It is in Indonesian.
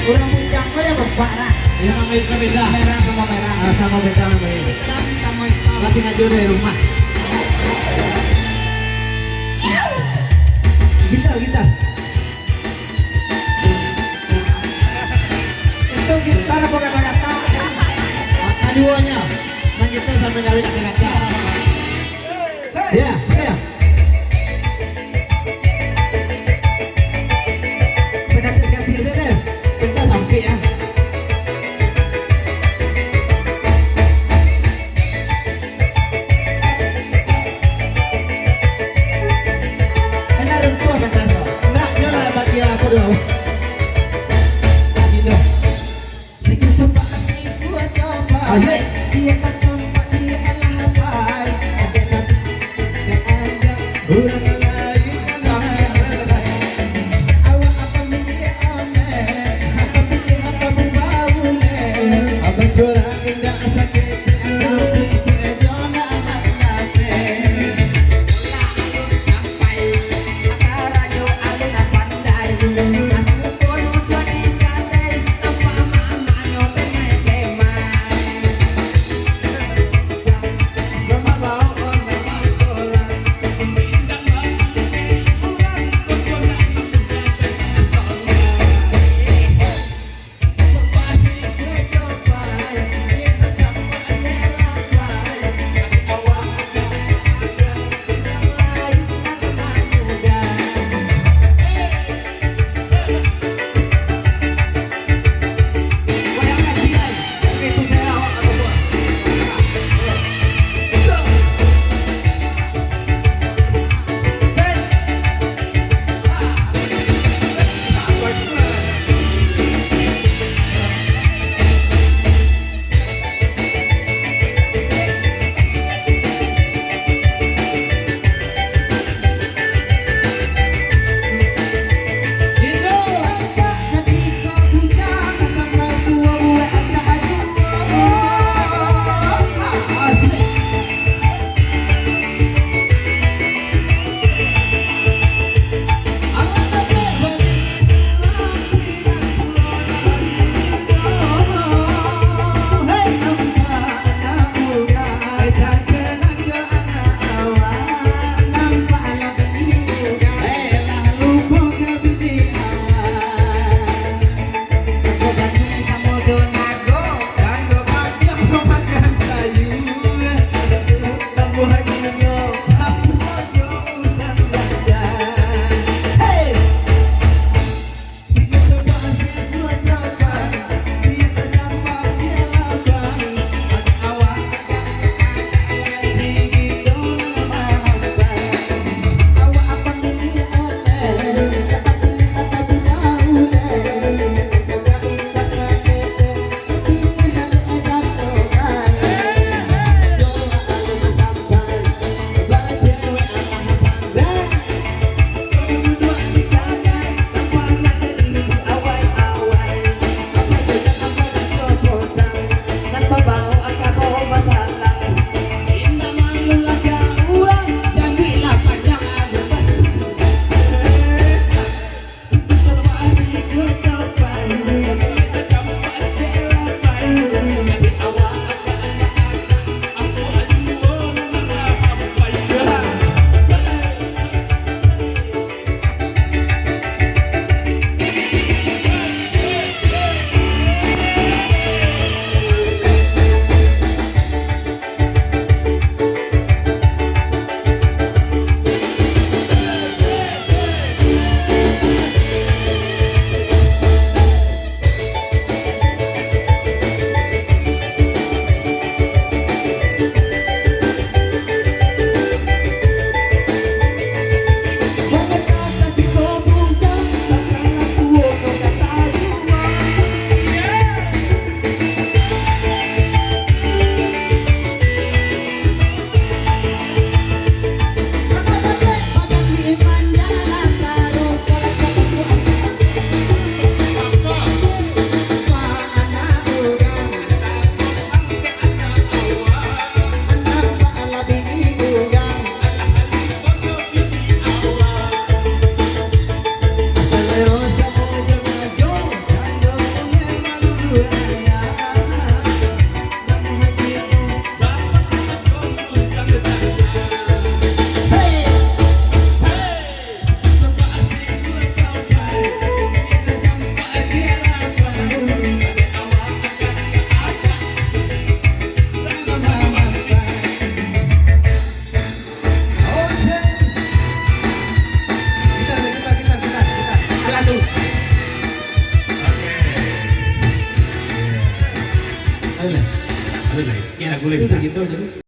Kurang puncak kok ya bapak lah. Ya sama beda. Merah sama merah. Sama beda namanya. Hitam sama hitam. Kasih ngaji dari rumah. Gitar, gitar. Itu gitar apa kata-kata? Keduanya. Nah kita sampai nyari kata-kata. Ya, ya. Sekat-sekat sini deh. Kita sampai ya. Enak runtuh apa kan? Enggak, jangan bagi aku dulu. Gitu. Sikit coba, sikit coba. Ayo. Dia tak coba, dia elah baik. Ada tapi ada ulang lagi kan awak apa milih amen, apa pilih apa bau abang curang indah sakit, aku cedona amat nape. Ayo lah. Aduh, kayak lagu lagi. Itu gitu.